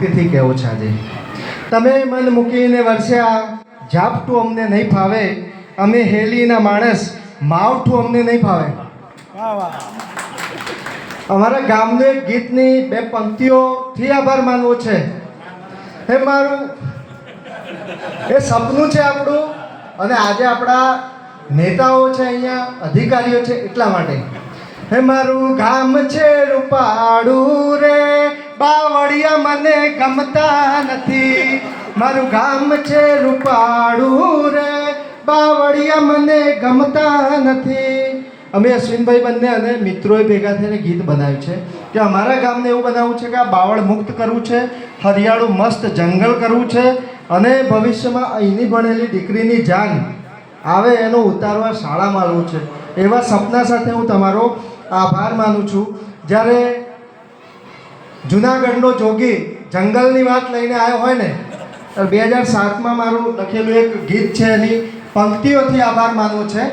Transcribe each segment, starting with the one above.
ભક્તિથી કહેવું છે આજે. તમે મન મૂકીને વરસ્યા, ઝાપટું અમને નહીં ફાવે, અમે હેલીના માણસ, માવઠું અમને નહીં ફાવે. અમારા ગામનું એક ગીતની 2 પંક્તિઓથી આભાર માનવો છે. હે મારું એ સપનું છે આપણું, અને આજે આપણા નેતાઓ છે, અહીંયા અધિકારીઓ છે, એટલા માટે. હે મારું ગામ છે રૂપાળું રે, બાવળિયા મને ગમતા નથી. મારું ગામ છે રૂપાળું રે, બાવળિયા મને ગમતા નથી. અમે અશ્વિનભાઈ બંને અને મિત્રોએ ભેગા થઈને ગીત બનાવ્યું છે કે અમારા ગામને એવું બનાવવું છે કે આ બાવળ મુક્ત કરવું છે, હરિયાળું મસ્ત જંગલ કરવું છે, અને ભવિષ્યમાં અહીંની ભણેલી દીકરીની જાન આવે એનો ઉતારવા શાળામાં લાવવું છે. એવા સપના સાથે હું તમારો આભાર માનું છું. જ્યારે જુનાગઢનો જોગી જંગલની વાત લઈને આવ્યો હોય ને, 2007માં મારું લખેલું એક ગીત છે, એની પંક્તિઓથી આભાર માનવો છે.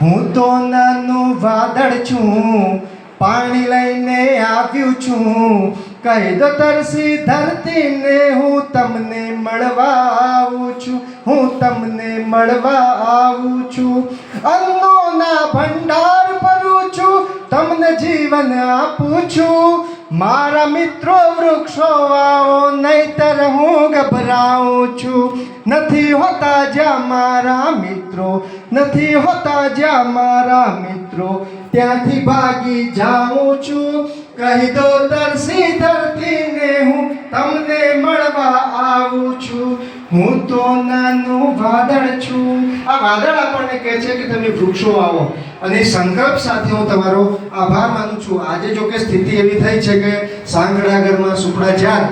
હું તો નાનું વાદળ છું, પાણી લઈને આવ્યું છું, કહી દો તરસી ધરતીને હું તમને મળવા આવું છું, હું તમને મળવા આવું છું. અન્નોના ભંડાર ભરું છું, તમને જીવન આપું છું. મારા મિત્રો વૃક્ષો વાવો, નહીતર હું ગભરાઉં છું. નથી હોતા જ્યાં મારા મિત્રો, નથી હોતા જ્યાં મારા મિત્રો, ત્યાંથી ભાગી જાઉં છું. કહી દો તરસી ધરતીને હું તમને મળવા આવું છું. હું તો નાનું વાદળ છું. આ વાદળ આપણને કહે છે કે તમે વૃક્ષો વાવો, અને સંકલ્પ સાથે હું તમારો આભાર માનું છું. આજે જો કે સ્થિતિ એવી થઈ છે કે સાંગડાગરમાં શુક્રાચાર,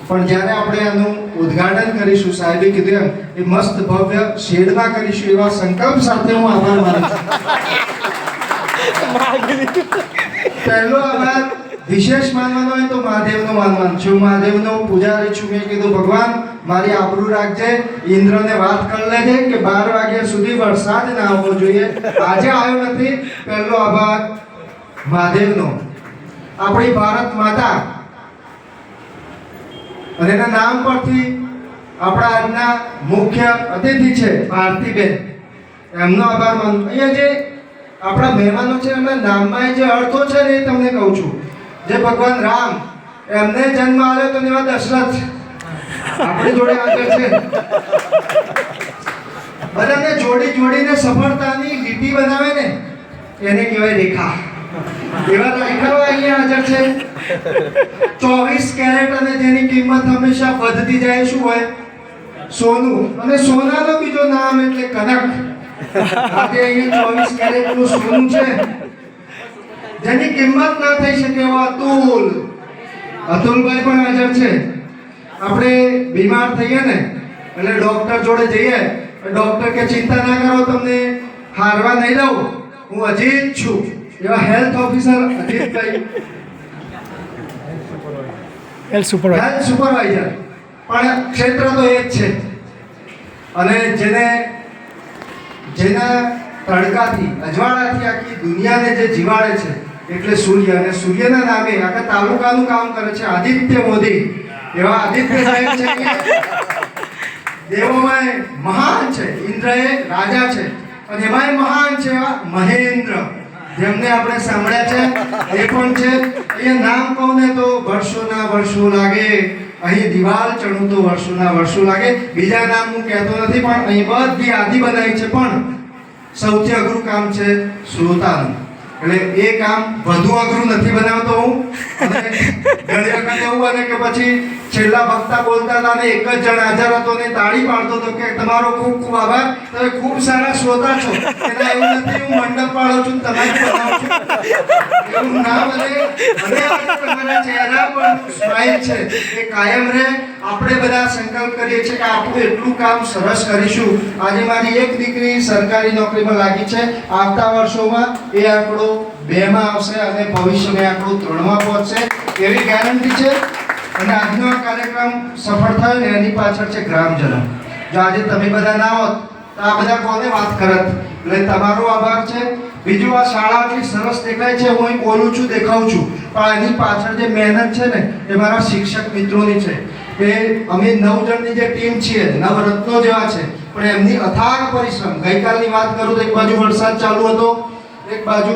પણ જ્યારે આપણે આનું ઉદ્ઘાટન કરીશું, સાહેબે કીધું એમ એ મસ્ત ભવ્ય શેડમાં કરીશું, એવા સંકલ્પ સાથે હું આભાર માનું છું. પહેલો આભાર વિશેષ માનવાનો હોય તો મહાદેવનો માનવાનું છું. મહાદેવનો પૂજારી છું. મેં કીધું ભગવાન મારી આબરૂ રાખજે, ઇન્દ્રને વાત કરી લેજે કે 12 વાગ્યા સુધી વરસાદ ના આવવો જોઈએ. આજે આવ્યો નથી. પહેલો આભાર મહાદેવનો. આપણી ભારત માતા, અને એના નામ પરથી આપણા આજના મુખ્ય અતિથિ છે ભારતીબેન, એમનો આભાર માનું. અહીંયા જે આપણા મહેમાનો છે એમના નામમાં જે અર્થો છે ને એ તમને કહું છું. જે ભગવાન રામ, એમને જન્મ આવ્યો તો એવા દશરથ આપણી જોડે આગળ છે. બધાને જોડી જોડીને સફળતાની લીટી બનાવે ને એને કહેવાય રેખા. એવા રેખાઓ અહીંયા હાજર છે. 24 કેરેટ, અને જેની કિંમત હંમેશા વધતી જાય શું હોય? સોનું. અને સોનાનો બીજો નામ એટલે કનક. આજે અહીંયા 24 કેરેટનું સોનું છે, જેની કિંમત ના થઈ શકે એવા અતુલ. અતુલભાઈ પણ હાજર છે. આપણે બીમાર થઈએ ને એટલે ડોક્ટર જોડે જઈએ, ડોક્ટર કે ચિંતા ના કરો, તમને હારવા નહીં દઉં, હું અજીત છું. એવા health officer Ajitbhai, health supervisor, પણ ક્ષેત્ર તો એ જ છે. અને જેના તડકાથી, અજવાળાથી આખી દુનિયાને જે જીવાડે છે એટલે સૂર્ય. અને સૂર્યના નામે આખા તાલુકાનું કામ કરે છે આદિત્ય મોદી. એવા આદિત્ય સાહેબ છે કે દેવોમાં મહાન છે, ઇન્દ્ર એ રાજા છે, અને એમાં મહાન છે એવા મહેન્દ્ર, જેમને આપણે સાંભળ્યા છે એ પણ છે. અહીંયા નામ કહું ને તો વર્ષોના વર્ષો લાગે, અહીં દિવાલ ચડું તો વર્ષોના વર્ષો લાગે. બીજા નામ હું કહેતો નથી, પણ અહીં બધી યાદી બનાવી છે. પણ સૌથી અઘરું કામ છે શ્રોતાનું, એટલે એ કામ વધુ અઘરું નથી બનાવતો હું. અને ઘણી વખત એવું બને કે પછી છેલ્લા વક્તા બોલતા હતા ને એક જ જણ હાજર હતો ને તાળી પાડતો હતો કે તમારો ખૂબ ખૂબ આભાર, તમે ખૂબ સારા શ્રોતા છો. એના એવું નથી હું મંડપ પાડું છું, તમારી બનાવું છું, એવું ના બને. અને તમારા ચહેરા પર સ્માઈલ છે એ કાયમ રહે. આપણે બધા સંકલ્પ કરીએ છીએ કે આપણું એટલું કામ સરસ કરીશું. આજે મારી એક દીકરી સરકારી નોકરીમાં લાગી છે. આવતા વર્ષોમાં એ આંકડો 2માં આવશે, અને ભવિષ્યમાં આંકડો 3માં પહોંચશે એવી ગેરંટી છે. અને આજનો આ કાર્યક્રમ સફળ થયો ને એની પાછળ છે ગ્રામજનો. જો આજે તમે બધા ના હોત તો આ બધા કોને વાત કરત? એટલે તમારો આભાર છે. બીજું, આ શાળા આટલી સરસ દેખાય છે, હું અહીં બોલું છું, દેખાઉં છું, પણ એની પાછળ જે મહેનત છે ને એ મારા શિક્ષક મિત્રોની છે. એ અમે 9 જણની જે ટીમ છીએ, 9 રત્નો જેવા છે, પણ એમની અથાગ પરિશ્રમ. ગઈકાલની વાત કરું તો એક બાજુ વરસાદ ચાલુ હતો, એક બાજુ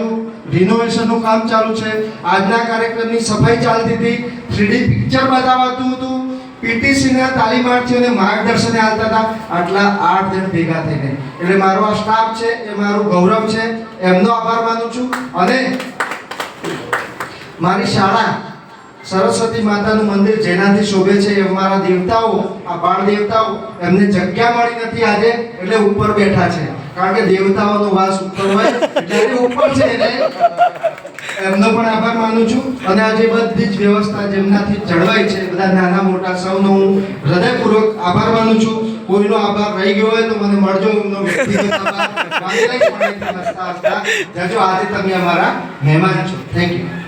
રિનોવેશનનું કામ ચાલુ છે, આજના કાર્યક્રમની સફાઈ ચાલતી હતી, 3D પિક્ચર બતાવાતું હતું, પીટીસીના તાલીમાર્થીઓને માર્ગદર્શન આપતા હતા. આટલા 8 જણ ભેગા થઈને, એટલે મારો આ સ્ટાફ છે એ મારું ગૌરવ છે, એમનો આભાર માનું છું. અને મારી શાળા સરસ્વતી માતાનું મંદિર જેનાથી શોભે છે એ અમારા દેવતાઓ, આ બાળ દેવતાઓ, એમને જગ્યા મળી નથી આજે એટલે ઉપર બેઠા છે, કારણ કે દેવતાઓનો વાસ ઉપર હોય એટલે ઉપર છે એટલે એમનો પણ આભાર માનું છું. અને આજે બધી જ વ્યવસ્થા જેમનાથી જળવાય છે, બધા નાના મોટા સૌનો હું હૃદયપૂર્વક આભાર માનું છું. કોઈનો આભાર રહી ગયો હોય તો મને મળજો, એમનો વ્યક્તિગત આભાર માની લઈશ. આજે તમે અમારા મહેમાન છો. Thank you.